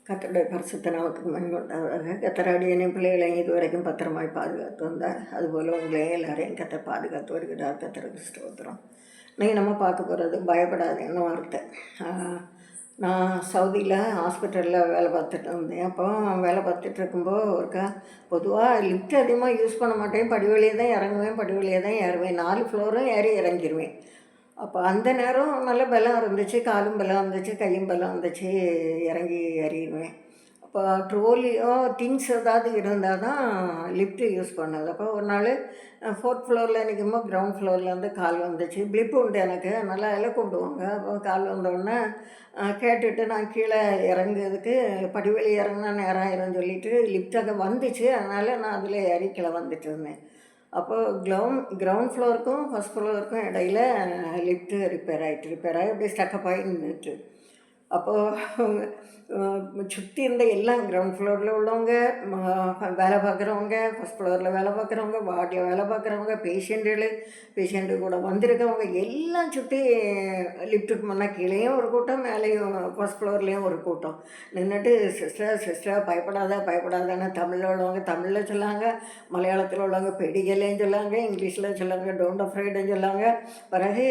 கர்த்தருடைய பரிசுத்த நாமத்துக்கு மகிமை உண்டாவதாக. கர்த்தர் அடியேனையும் பிள்ளைகளையும் இதுவரைக்கும் பத்திரமாய் பாதுகாத்து வந்தார். அதுபோல் உங்களையும் எல்லாரையும் கர்த்தர் பாதுகாத்து வருகிறார். கர்த்தருக்கு ஸ்தோத்திரம். இன்னைக்கு நம்ம பார்க்க போகிறது பயப்படாதேன்னு வார்த்தை. நான் சவுதியில் ஹாஸ்பிட்டலில் வேலை பார்த்துட்டு இருந்தேன். அப்போ வேலை பார்த்துட்டு இருக்கும்போது ஒருக்கா பொதுவாக லிஃப்ட் அதிகமாக யூஸ் பண்ண மாட்டேன். படி வழியே தான் இறங்குவேன், படி வழியே தான் ஏறுவேன். 4 ஃப்ளோரும் ஏறி இறங்கிடுவேன். அப்போ அந்த நேரம் நல்ல பலம் இருந்துச்சு, காலும் பலம் இருந்துச்சு, கையும் பலம் இருந்துச்சு, இறங்கி ஏறிடுவேன். அப்போ ட்ரோலியோ திங்ஸ் ஏதாவது இருந்தால் தான் லிஃப்ட்டு யூஸ் பண்ணது. அப்போ ஒரு நாள் 4th ஃப்ளோரில் நிற்கும்போது கிரவுண்ட் ஃப்ளோர்லேருந்து கால் வந்துச்சு. பிளிப்பு உண்டு எனக்கு, நல்லா எல்லாம் கூப்பிடுவாங்க. அப்போ கால் வந்தோடனே கேட்டுட்டு நான் கீழே இறங்குறதுக்கு படிவெளி இறங்கினா நேரம் ஆயிரும்னு சொல்லிட்டு லிஃப்ட் அங்கே வந்துச்சு. அதனால் நான் அதில் ஏறி கீழே வந்துட்டு இருந்தேன். அப்போது கிரவுண்ட் ஃப்ளோருக்கும் ஃபஸ்ட் ஃப்ளோருக்கும் இடையில் லிஃப்ட்டு ரிப்பேர் ஆகி அப்படியே ஸ்டக்கப் ஆகி நின்றுட்டு. அப்போது சுற்றி இருந்த எல்லாம் கிரவுண்ட் ஃப்ளோரில் உள்ளவங்க, வேலை பார்க்குறவங்க, ஃபஸ்ட் ஃப்ளோரில் வேலை பார்க்குறவங்க, வார்டில் வேலை பார்க்குறவங்க, பேஷண்ட்டு கூட வந்திருக்கவங்க எல்லாம் சுற்றி லிஃப்ட்டுக்கு முன்னே கீழேயும் ஒரு கூட்டம், மேலேயும் ஃபஸ்ட் ஃப்ளோர்லேயும் ஒரு கூட்டம் நின்றுட்டு சிஸ்டர் பயப்படாதான்னு தமிழில் உள்ளவங்க தமிழில் சொல்லாங்க, மலையாளத்தில் உள்ளவங்க பெடிகளையும் சொல்லாங்க, இங்கிலீஷில் சொல்லாங்க, டோன்ட் அஃப்ரைடுன்னு சொல்லாங்க. பிறகு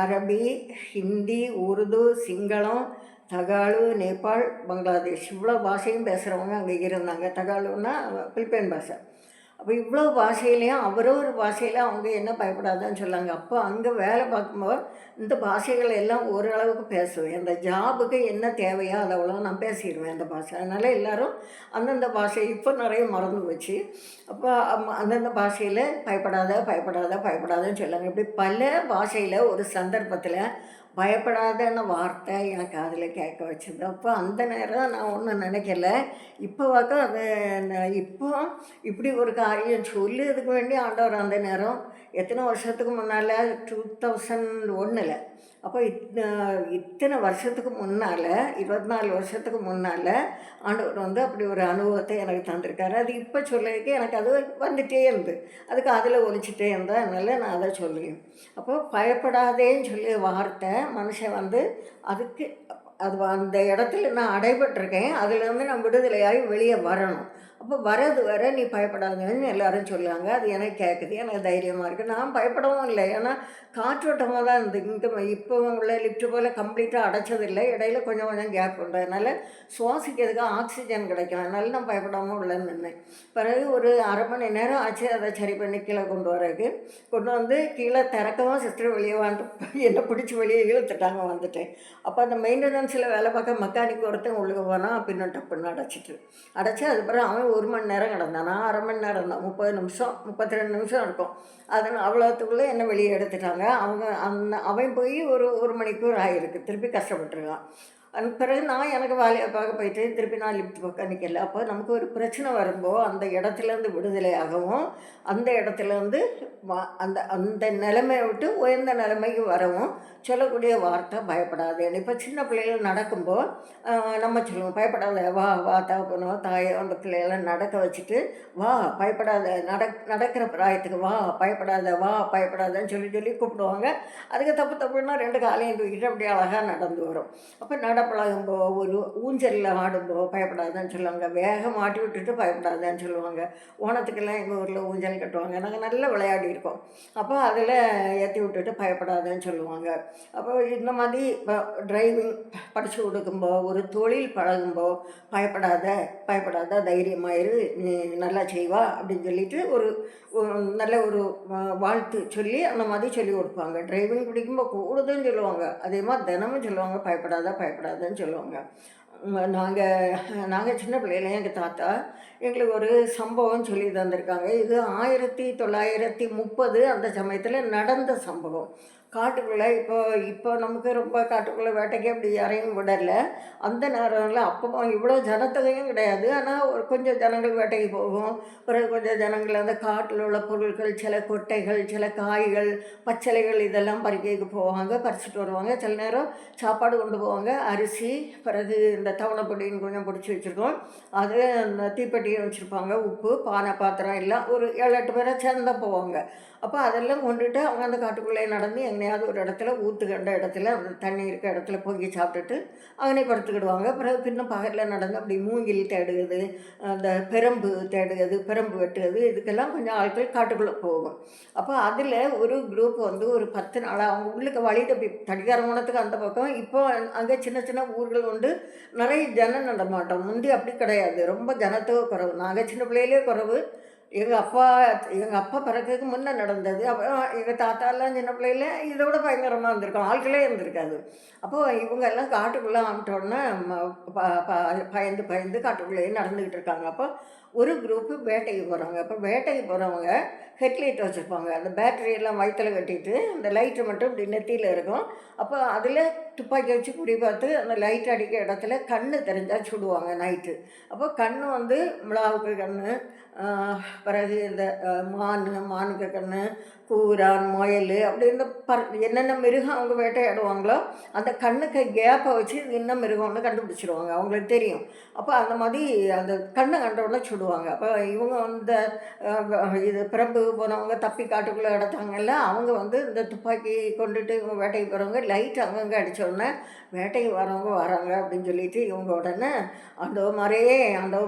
அரபி, ஹிந்தி, உருது, சிங்களம், தகாலு, நேபாள், பங்களாதேஷ் இவ்வளோ பாஷையும் பேசுகிறவங்க அங்கே இருந்தாங்க. தகாலுன்னா பிலிப்பைன் பாஷை. அப்போ இவ்வளோ பாஷையிலையும் ஒரு பாஷையில் அவங்க என்ன பயப்படாதான்னு சொல்லாங்க. அப்போ அங்கே வேலை பார்க்கும்போது இந்த பாஷைகள் எல்லாம் ஓரளவுக்கு பேசுவேன். அந்த ஜாபுக்கு என்ன தேவையோ அதை அவ்வளோ நான் பேசிடுவேன் அந்த பாஷை. அதனால் எல்லோரும் அந்தந்த பாஷை இப்போ நிறைய மறந்து போச்சு. அப்போ அந்தந்த பாஷையில் பயப்படாதன்னு சொல்லாங்க. இப்படி பல பாஷையில் ஒரு சந்தர்ப்பத்தில் பயப்படாதன்னு வார்த்தை எனக்கு அதில் கேட்க வச்சுது. அப்போ அந்த நேரம் நான் ஒன்றும் நினைக்கல. இப்போ பார்க்க அது இப்போ இப்படி ஒரு காரியம் சொல்லுறதுக்கு வேண்டி ஆண்டவர் அந்த நேரம் எத்தனை வருஷத்துக்கு முன்னால் 2001 அப்போ இத்தனை வருஷத்துக்கு முன்னால் 24 வருஷத்துக்கு முன்னால் ஆண்டவர் அப்படி ஒரு அனுபவத்தை எனக்கு தந்திருக்காரு. அது இப்போ சொல்லிக்கு எனக்கு அது வந்துகிட்டே இருந்து அதுக்கு அதில் ஒழிச்சிட்டே இருந்தால் அதனால் நான் அதை சொல்லுவேன். அப்போ பயப்படாதேன்னு சொல்லி வார்த்தை மனுஷன் அதுக்கு அது அந்த இடத்துல நான் அடைபட்டிருக்கேன். அதுலேருந்து நான் விடுதலையாகி வெளியே வரணும். அப்போ வர நீ பயப்படாதன்னு எல்லோரும் சொல்லுவாங்க. அது எனக்கு கேட்குது, எனக்கு தைரியமாக இருக்குது. நான் பயப்படவும் இல்லை. ஏன்னா காற்றோட்டமாக தான் இருந்து இங்கே இப்போ உள்ள லிஃப்ட்டு போல் கம்ப்ளீட்டாக அடைச்சதில்லை. இடையில கொஞ்சம் கேப் உண்டு. அதனால் சுவாசிக்கிறதுக்கு ஆக்சிஜன் கிடைக்கும். அதனால நான் பயப்படாமல் உள்ள நின்னேன். பிறகு ஒரு அரை மணி நேரம் ஆச்சு அதை சரி பண்ணி கீழே கொண்டு வந்து கீழே திறக்கவும் சிஸ்டர் வெளியே என்னை பிடிச்சி வெளியே இழுத்துட்டாங்க. வந்துட்டேன். அப்போ அந்த மெயின்டெனன்ஸில் வேலை பார்க்க மெக்கானிக் ஒருத்தன் உள்ளே போனால் பின்னும் டப்புன்னு அடைச்சி அதுக்கப்புறம் அவன் 1 மணி நேரம் கிடந்தான். நான் அரை மணி நேரம் தான், 30 நிமிஷம் 32 நிமிஷம் இருக்கும். அதனால் அவ்வளோத்துக்குள்ளே என்னை வெளியே எடுத்துட்டாங்க. அவன் போய் ஒரு மணிக்கூர் ஆகிருக்கு. திருப்பி கஷ்டப்பட்டுருக்கான். அதுக்கு பிறகு நான் எனக்கு வேலையை பார்க்க போயிட்டு திருப்பி நான் லிஃப்ட் பக்கம் நிற்கல. அப்போ நமக்கு ஒரு பிரச்சனை வரும்போது அந்த இடத்துலேருந்து விடுதலையாகவும் அந்த இடத்துலேருந்து அந்த அந்த நிலைமையை விட்டு உயர்ந்த நிலைமைக்கு வரவும் சொல்லக்கூடிய வார்த்தை பயப்படாது. இப்போ சின்ன பிள்ளைகள் நடக்கும்போது நம்ம சொல்லுவோம் பயப்படாத, வா தாப்பனோ தாயோ அந்த பிள்ளைகளை நடக்க வச்சுட்டு வா பயப்படாத, நடக்கிற பிராயத்துக்கு வா பயப்படாதன்னு சொல்லி கூப்பிடுவாங்க. அதுக்கு தப்புன்னா 2 காலையும் தூக்கிட்டு அப்படியே அழகாக நடந்து வரும். அப்போ பழகும்போ ஒரு ஊஞ்சலில் ஆடும்போ பயப்படாதான்னு சொல்லுவாங்க. வேகம் மாட்டி விட்டுட்டு பயப்படாதான்னு சொல்லுவாங்க. ஓணத்துக்கெல்லாம் எங்கள் ஊரில் ஊஞ்சல் கட்டுவாங்க. நாங்கள் நல்லா விளையாடி இருக்கோம். அப்போ அதில் ஏற்றி விட்டுட்டு பயப்படாதான்னு சொல்லுவாங்க. அப்போ இந்த மாதிரி டிரைவிங் படித்து கொடுக்கும்போ ஒரு தொழில் பழகும்போ பயப்படாத தைரியமாயிரு, நீ நல்லா செய்வா அப்படின்னு சொல்லிட்டு ஒரு நல்ல ஒரு வாழ்த்து சொல்லி அந்த மாதிரி சொல்லி கொடுப்பாங்க. டிரைவிங் பிடிக்கும்போது கூடுதல்னு சொல்லுவாங்க. அதே மாதிரி தினமும் சொல்லுவாங்க பயப்படாதன்னு சொல்லுவாங்க. நாங்கள் சின்ன பிள்ளையில எங்கள் தாத்தா எங்களுக்கு ஒரு சம்பவம் சொல்லி தந்திருக்காங்க. இது 1930 அந்த சமயத்தில் நடந்த சம்பவம். காட்டுக்குள்ளே இப்போ நமக்கு ரொம்ப காட்டுக்குள்ளே வேட்டைக்கு அப்படி யாரையும் விடலை. அந்த நேரத்தில் அப்போ இவ்வளோ ஜனத்தொகையும் கிடையாது. ஆனால் ஒரு கொஞ்சம் ஜனங்கள் வேட்டைக்கு போகும். பிறகு கொஞ்சம் ஜனங்கள் அந்த காட்டில் உள்ள பொருட்கள், சில கொட்டைகள், சில காய்கள், பச்சிலைகள் இதெல்லாம் பறிக்கைக்கு போவாங்க, பறிச்சுட்டு வருவாங்க. சில நேரம் சாப்பாடு கொண்டு போவாங்க, அரிசி, பிறகு இந்த தவணைப்பொடின்னு கொஞ்சம் பிடிச்சி வச்சுருக்கோம். அது அந்த தீப்பெட்டியும் வச்சுருப்பாங்க, உப்பு, பானை, பாத்திரம் எல்லாம் ஒரு 7-8 பேரை சேர்ந்து தான் போவாங்க. அப்போ அதெல்லாம் கொண்டுட்டு அவங்க அந்த காட்டுக்குள்ளே நடந்து எங்கேயாவது ஒரு இடத்துல ஊற்று கண்ட இடத்துல அந்த தண்ணி இருக்க இடத்துல பொங்கி சாப்பிட்டுட்டு அங்கனே படுத்துக்கிடுவாங்க. பிறகு பின்னும் பகலில் நடந்து அப்படி மூங்கில் தேடுகிறது, அந்த பெரம்பு தேடுகிறது, பெரம்பு வெட்டுறது, இதுக்கெல்லாம் கொஞ்சம் ஆட்கள் காட்டுக்குள்ளே போகும். அப்போ அதில் ஒரு குரூப் வந்து ஒரு 10 நாளாக அவங்க உள்ளுக்கு வழி தப்பி தடிகாரமோனத்துக்கு அந்த பக்கம் இப்போ அங்கே சின்ன சின்ன ஊர்கள் உண்டு, நிறைய ஜன நடமாட்டம். முந்தி அப்படி கிடையாது, ரொம்ப ஜனத்தொகை குறைவு. நாங்கள் சின்ன பிள்ளையிலே குறைவு. எங்கள் அப்பா பிறக்கிறதுக்கு முன்னே நடந்தது. அப்போ எங்கள் தாத்தாலாம் சின்ன பிள்ளையில இதை விட பயங்கரமாக இருந்திருக்கும், ஆட்களே இருந்திருக்காது. அப்போது இவங்க எல்லாம் காட்டுக்குள்ளே ஆமிட்டோடனே பயந்து பயந்து காட்டுக்குள்ளேயே நடந்துக்கிட்டு இருக்காங்க. அப்போ ஒரு குரூப்பு வேட்டைக்கு போகிறாங்க. அப்போ வேட்டைக்கு போகிறவங்க ஹெட்லைட் வச்சுருப்பாங்க. அந்த பேட்டரியெல்லாம் வயிற்றில் கட்டிட்டு அந்த லைட்டு மட்டும் இப்படி நெத்தியில் இருக்கும். அப்போ அதில் துப்பாக்கி வச்சு குறி பார்த்து அந்த லைட் அடிக்கிற இடத்துல கண்ணு தெரிஞ்சால் சுடுவாங்க நைட்டு. அப்போ கண்ணு வந்து மிளகாவுக்கு கண்ணு, பிறகு இந்த மானுக்கு கண்ணு, கூரான், முயல், அப்படி இந்த என்னென்ன மிருகம் அவங்க வேட்டையாடுவாங்களோ அந்த கண்ணுக்கு கேப்பை வச்சு இது என்ன மிருகம்னு கண்டுபிடிச்சிடுவாங்க, அவங்களுக்கு தெரியும். அப்போ அந்த மாதிரி அந்த கண்ணை கண்டவுடனே சுடுவாங்க. அப்போ இவங்க வந்து இது பிறப்பு போனவங்க தப்பி காட்டுக்குள்ளே கிடத்தாங்கல்ல, அவங்க வந்து இந்த துப்பாக்கி கொண்டுட்டு இவங்க வேட்டைக்கு போகிறவங்க லைட் அங்கங்கே அடித்தோடனே வேட்டைக்கு வரவங்க வராங்க அப்படின்னு சொல்லிட்டு இவங்க உடனே ஆண்டவ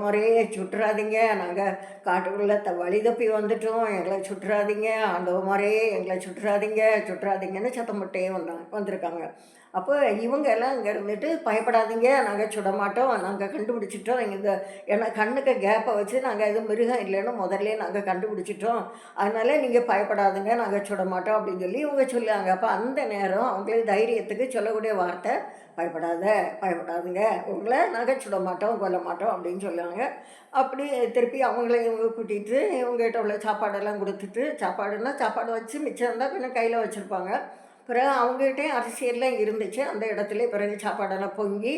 மாதிரியே சுட்டுறாதீங்க, நாங்கள் காட்டுக்குள்ளே வழி தப்பி வந்துட்டோம், எங்களை சுட்டுறாதீங்க, ஆண்டவ மாதிரியே எங்களை சுட்டுறாதீங்கன்னு சத்தம் போட்டே வந்திருக்காங்க. அப்போ இவங்க எல்லாம் இங்கே இருந்துட்டு பயப்படாதீங்க, நாங்கள் சுட மாட்டோம், நாங்கள் கண்டுபிடிச்சிட்டோம், இந்த ஏன்னா கண்ணுக்கு கேப்பை வச்சு நாங்கள் எதுவும் மிருகம் இல்லைன்னு முதல்ல நாங்கள் கண்டுபிடிச்சிட்டோம், அதனால நீங்கள் பயப்படாதுங்க, நாங்கள் சுட மாட்டோம் அப்படின்னு சொல்லி இவங்க சொல்லுவாங்க. அப்போ அந்த நேரம் அவங்களுக்கு தைரியத்துக்கு சொல்லக்கூடிய வார்த்தை பயப்படாதுங்க, உங்களை நாங்கள் சுட மாட்டோம், கொல்ல மாட்டோம் அப்படின்னு சொல்லுவாங்க. அப்படி திருப்பி அவங்கள இவங்க கூட்டிகிட்டு இவங்ககிட்ட உள்ள சாப்பாடெல்லாம் கொடுத்துட்டு, சாப்பாடு வச்சு மிச்சம் இருந்தால் கொஞ்சம் கையில் வச்சுருப்பாங்க. பிறகு அவங்ககிட்டையும் அரிசியெல்லாம் இருந்துச்சு அந்த இடத்துல. பிறகு சாப்பாடெல்லாம் பொங்கி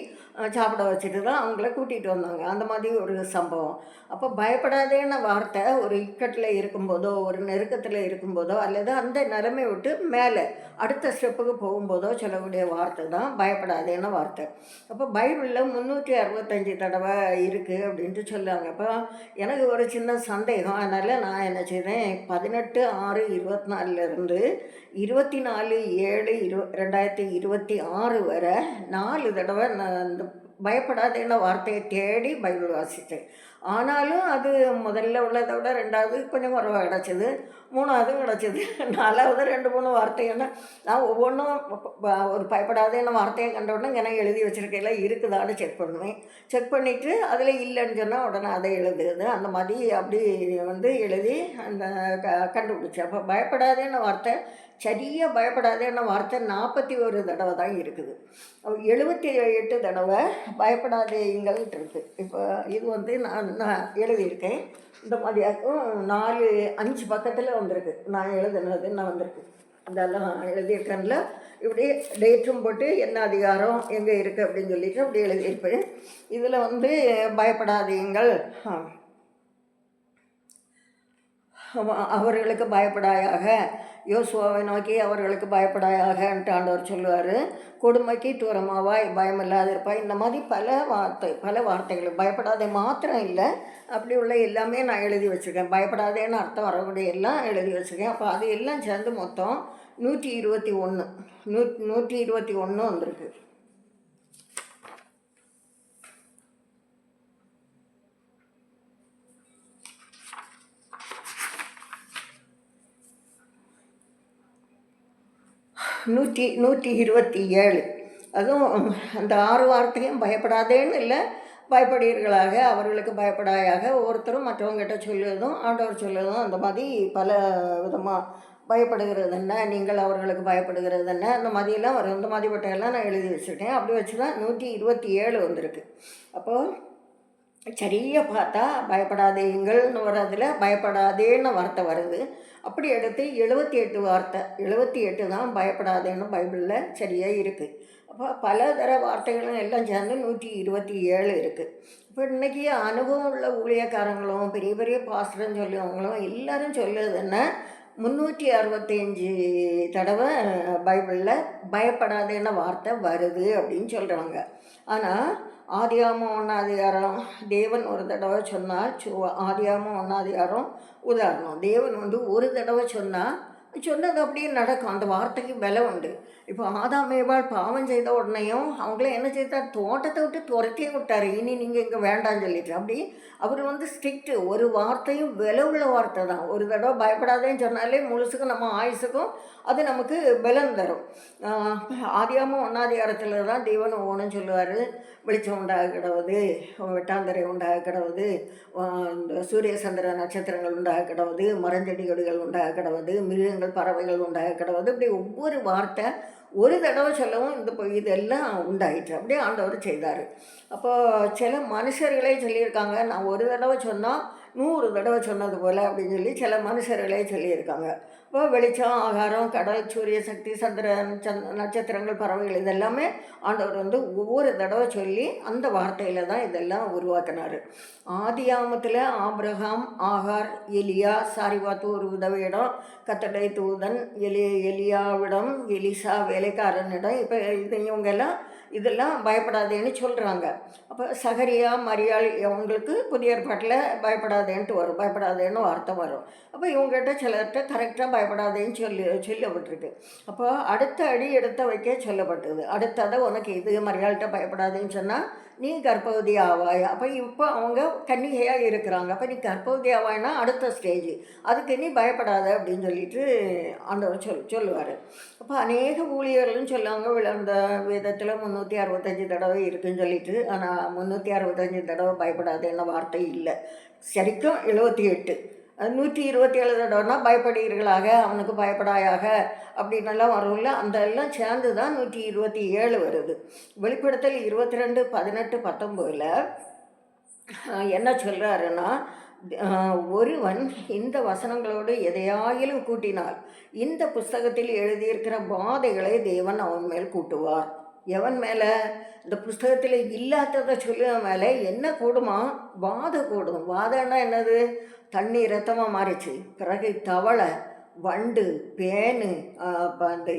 சாப்பிட வச்சுட்டு தான் அவங்கள கூட்டிகிட்டு வந்தாங்க. அந்த மாதிரி ஒரு சம்பவம். அப்போ பயப்படாதேன்னு வார்த்தை ஒரு இக்கட்டில் இருக்கும்போதோ, ஒரு நெருக்கத்தில் இருக்கும்போதோ, அல்லது அந்த நிலைமை விட்டு மேலே அடுத்த ஸ்டெப்புக்கு போகும்போதோ சொல்லக்கூடிய வார்த்தை தான் பயப்படாதேன்னு வார்த்தை. அப்போ பைபிளில் 365 தடவை இருக்குது அப்படின்ட்டு சொல்லுவாங்க. அப்போ எனக்கு ஒரு சின்ன சந்தேகம், அதனால் நான் என்ன செய்தேன், 18/6/24 24/7/2026 வரை 4 தடவை நான் இந்த பயப்படாதேன்ன வார்த்தையை தேடி பைபிள் வாசித்தேன். ஆனாலும் அது முதல்ல உள்ளதை விட 2வது கொஞ்சம் குறைவாக கிடச்சிது, 3வது கிடச்சிது, 4வது 2-3 வார்த்தைன்னா நான் ஒவ்வொன்றும் ஒரு பயப்படாதேன்ன வார்த்தையை கண்டவுடனே எனக்கு எழுதி வச்சுருக்கையில் இருக்குதான்னு செக் பண்ணுவேன். செக் பண்ணிவிட்டு அதில் இல்லைன்னு சொன்னால் உடனே அதை எழுதுறது, அந்த மாதிரி அப்படி வந்து எழுதி அந்த கண்டுபிடிச்சேன். அப்போ பயப்படாதேன்ன வார்த்தை சரியாக பயப்படாதேன்ன வார்த்தை 41 தடவை தான் இருக்குது. 78 தடவை பயப்படாதேங்கள்ட்டு இருக்குது. இப்போ இது வந்து நான் எழுதியிருக்கேன். இந்த மாதிரியாக்கும் 4-5 பக்கத்தில் வந்திருக்கு, நான் எழுதுனதுன்னு வந்திருக்கு. இதெல்லாம் எழுதியிருக்கேன்ல, இப்படி டேட்டும் போட்டு என்ன அதிகாரம் எங்கே இருக்குது அப்படின்னு சொல்லிட்டு அப்படி எழுதியிருப்பேன். இதில் வந்து பயப்படாதீங்கள், அவர்களுக்கு பயப்படாயாக, யோசுவாவை நோக்கி அவர்களுக்கு பயப்படாயாகன்ட்டு ஆண்டவர் சொல்லுவார். கொடுமைக்கு தூரமாவாய், பயமில்லாத இருப்பாய், இந்த மாதிரி பல வார்த்தைகள். பயப்படாதே மாத்திரம் இல்லை, அப்படி உள்ள எல்லாமே நான் எழுதி வச்சுருக்கேன். பயப்படாதேன்னு அர்த்தம் வரக்கூடிய எல்லாம் எழுதி வச்சுருக்கேன். அப்போ அது எல்லாம் சேர்ந்து மொத்தம் 121 வந்திருக்கு. நூற்றி 127. அதுவும் அந்த 6 வார்த்தையும் பயப்படாதேன்னு இல்லை, பயப்படுவீர்களாக, அவர்களுக்கு பயப்படாயாக, ஒவ்வொருத்தரும் மற்றவங்ககிட்ட சொல்லுவதும் ஆண்டவர் சொல்லுவதும் அந்த மாதிரி பல விதமாக பயப்படுகிறது என்ன, நீங்கள் அவர்களுக்கு பயப்படுகிறது என்ன, அந்த மாதிரியெல்லாம் வரும். இந்த மாதிரிப்பட்டையெல்லாம் நான் எழுதி வச்சுருக்கேன். அப்படி வச்சு தான் 127 வந்திருக்கு. அப்போது சரியாக பார்த்தா பயப்படாதீங்கள்னு வர்றதில் பயப்படாதேன்னு வார்த்தை வருது. அப்படி எடுத்து 78 வார்த்தை, 78 தான் பயப்படாதேன்னு பைபிளில் சரியாக இருக்குது. அப்போ பல தர வார்த்தைகளும் எல்லாம் சேர்ந்து 127 இருக்குது. இப்போ இன்றைக்கி அனுபவம் உள்ள ஊழியக்காரங்களும் பெரிய பெரிய பாஸ்டர்ன்னு சொல்லுவவங்களும் எல்லோரும் சொல்லுறது என்ன, 365 தடவை பைபிளில் பயப்படாதேன்னு வார்த்தை வருது அப்படின்னு சொல்கிறாங்க. ஆனால் ஆதியாகமம் 1 தேவன் ஒரு தடவை சொன்னால், ஆதியாகமம் 1 உதாரணம், தேவன் வந்து ஒரு தடவை சொன்னால் சொன்னது அப்படியே நடக்கும். அந்த வார்த்தைக்கு பல உண்டு. இப்போ ஆதாம் ஏவாள் பாவம் செய்த உடனேயும் அவங்கள என்ன செய்தார், தோட்டத்தை விட்டு துரத்தியே விட்டார். இனி நீங்கள் இங்கே வேண்டாம்னு சொல்லிட்டு. அப்படி அவர் ஸ்ட்ரிக்ட்டு. ஒரு வார்த்தையும் விலை உள்ள வார்த்தை தான். ஒரு தடவை பயப்படாதேன்னு சொன்னாலே முழுசுக்கும் நம்ம ஆயுசுக்கும் அது நமக்கு பலன் தரும். ஆதியாகமம் 1 தான் தேவன் ஒவ்வொன்றும் சொல்லுவார். வெளிச்சம் உண்டாக கிடவுது, வெட்டாந்தரை உண்டாக கிடவுது, இந்த சூரிய சந்திர நட்சத்திரங்கள் உண்டாக கிடவுது, மரஞ்செடி கொடிகள் உண்டாக கிடவுது, மிருகங்கள் பறவைகள் உண்டாக கிடவுது. இப்படி ஒவ்வொரு வார்த்தை ஒரு தடவை சொல்லவும் இதெல்லாம் உண்டாயிற்று. அப்படியே ஆண்டவர் செய்தார். அப்போது சில மனுஷர்களே சொல்லியிருக்காங்க, நான் ஒரு தடவை சொன்னால் 100 தடவை சொன்னது போல் அப்படின்னு சொல்லி சில மனுஷர்களே சொல்லியிருக்காங்க. இப்போ வெளிச்சம், ஆகாரம், கடல், சூரிய சக்தி, சந்திரன், நட்சத்திரங்கள், பறவைகள் இதெல்லாமே ஆண்டவர் ஒவ்வொரு தடவை சொல்லி அந்த வார்த்தையில் தான் இதெல்லாம் உருவாக்கினார். ஆதியாமத்தில் ஆபிரகாம், ஆகார், எலியா, சாரிபாத்து ஒரு உதவியிடம், கத்தடை தூதன், எலியாவிடம், எலிசா வேலைக்காரனிடம், இப்போ இவங்கெல்லாம் இதெல்லாம் பயப்படாதேன்னு சொல்கிறாங்க. அப்போ சகரியா, மரியாள் அவங்களுக்கு புதிய ஏற்பாட்டில் பயப்படாதேன்ட்டு வரும், பயப்படாதேன்னு வார்த்தை வரும். அப்போ இவங்ககிட்ட சிலர்கிட்ட கரெக்டாக பயப்படாதேன்னு சொல்லப்பட்டிருக்கு. அப்போ அடுத்த அடி எடுத்த வைக்க சொல்லப்பட்டது. அடுத்ததை உனக்கு இது மரியாள்கிட்ட பயப்படாதேன்னு சொன்னால் நீ கர்ப்பவதி ஆவாய். அப்போ இப்போ அவங்க கன்னிகையாக இருக்கிறாங்க. அப்போ நீ கர்ப்பவதி ஆவாய்னா அடுத்த ஸ்டேஜ், அதுக்கு நீ பயப்படாத அப்படின்னு சொல்லிட்டு ஆண்டவர் சொல்லுவார். அப்போ அநேக ஊழியர்கள்னு சொல்லுவாங்க, விளந்த வேதத்தில் 365 தடவை இருக்குதுன்னு சொல்லிட்டு. ஆனால் 365 தடவை பயப்படாதேன்னு வார்த்தை இல்லை. சரிக்கும் 78, 127 தடவைனா பயப்படுகிறீர்களாக, அவனுக்கு பயப்படாயாக அப்படின்னெல்லாம் வரும்ல. அந்த எல்லாம் சேர்ந்து தான் 127 வருது. வெளிப்படுத்தல் 22, 18, 19 என்ன சொல்கிறாருன்னா, ஒருவன் இந்த வசனங்களோடு எதையாயிலும் கூட்டினால் இந்த புஸ்தகத்தில் எழுதியிருக்கிற பாதைகளை தேவன் அவன் மேல் கூட்டுவார். எவன் மேலே? இந்த புஸ்தகத்தில் இல்லாததை சொல்லுவ மேலே என்ன கூடுமா? வாதம் கூடும். வாதம்னா என்னது? தண்ணி ரத்தமாக மாறிச்சு, பிறகு தவளை, வண்டு, பேனு, அந்த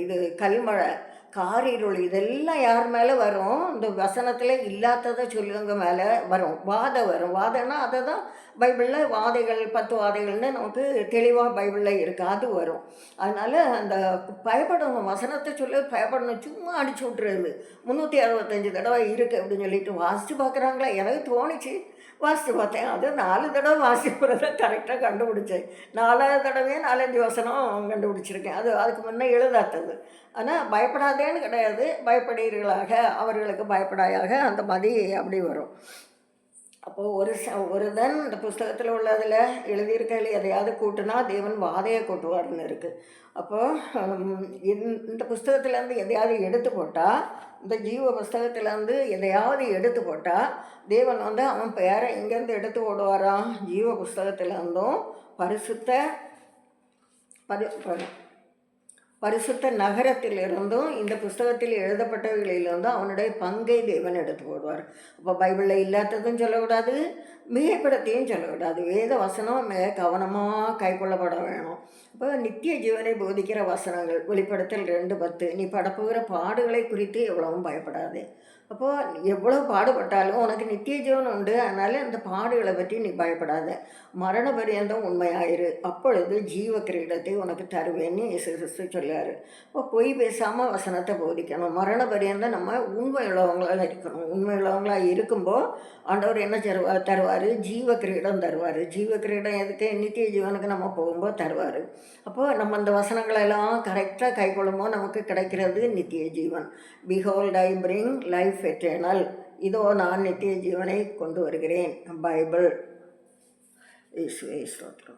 கல்மழை, காரிருள், இதெல்லாம் யார் மேலே வரும்? இந்த வசனத்தில் இல்லாததை சொல்லுவங்க மேலே வரும். வாதம் வரும். வாதம்னா அதை தான் பைபிளில் வாதைகள் 10 வாதைகள்னு நமக்கு தெளிவாக பைபிளில் இருக்குது, அது வரும். அதனால் அந்த பயப்படணும், வசனத்தை சொல்லி பயப்படணும். சும்மா அடிச்சு விட்றது 365 தடவை இருக்குது அப்படின்னு சொல்லிட்டு வாசித்து பார்க்குறாங்களா? எனக்கு தோணிச்சு, வாசித்து பார்த்தேன். அது 4 தடவை வாசிப்புறதை கரெக்டாக கண்டுபிடிச்சேன். 4ஆவது தடவையே 4-5 வசனம் கண்டுபிடிச்சிருக்கேன். அதுக்கு முன்னே எழுதாத்தது. ஆனால் பயப்படாதேன்னு கிடையாது, பயப்படுகிறீர்களாக, அவர்களுக்கு பயப்படாயாக, அந்த மாதிரி அப்படி வரும். அப்போது ஒருதன் இந்த புஸ்தகத்தில் உள்ளதில் எழுதியிருக்கையில் எதையாவது கூட்டுனா தேவன் வாதையை கூட்டுவார்னு இருக்குது. அப்போது இந்த புஸ்தகத்துலேருந்து எதையாவது எடுத்து போட்டால், இந்த ஜீவ புஸ்தகத்துலேருந்து எதையாவது எடுத்து போட்டால் தேவன் அவன் பேரை எங்கேருந்து எடுத்து ஓடுவாராம்? ஜீவ புஸ்தகத்துலேருந்தும் பரிசுத்த நகரத்திலிருந்தும் இந்த புஸ்தகத்தில் எழுதப்பட்டவைகளிலிருந்தும் அவனுடைய பங்கை தேவன் எடுத்து போடுவார். அப்போ பைபிளில் இல்லாததும் சொல்லக்கூடாது, மிகைப்படுத்தியும் சொல்லக்கூடாது. வேத வசனம் மிக கவனமாக கைக்கொள்ளப்பட வேணும். இப்போ நித்திய ஜீவனை போதிக்கிற வசனங்கள், வெளிப்படுத்தல் 2:10, நீ படப்புகிற பாடுகளை குறித்து எவ்வளவும் பயப்படாது. அப்போது எவ்வளோ பாடுபட்டாலும் உனக்கு நித்திய ஜீவன் உண்டு, அதனால் இந்த பாடுகளை பற்றி நீ பயப்படாத, மரண பரியந்தம் உண்மையாயிரு, அப்பொழுது ஜீவ கிரீடத்தை உனக்கு தருவேன்னு இயேசு கிறிஸ்து சொல்லார். இப்போ பொய் பேசாமல் வசனத்தை போதிக்கணும். மரண பரியந்தம் நம்ம உண்மை உள்ளவங்களாக இருக்கணும். உண்மை உள்ளவங்களாக இருக்கும்போது ஆண்டவர் என்ன தருவார்? ஜீவ கிரீடம் தருவார். ஜீவ கிரீடம் எதுக்கு? நித்திய ஜீவனுக்கு நம்ம போகும்போது தருவார். அப்போது நம்ம அந்த வசனங்களெல்லாம் கரெக்டாக கைக்கொள்ளும்போது நமக்கு கிடைக்கிறது நித்திய ஜீவன். Behold I bring life eternal, இதோ நான் நித்திய ஜீவனை கொண்டு வருகிறேன். பைபிள். இயேசுவே ஸ்தோத்திரம்.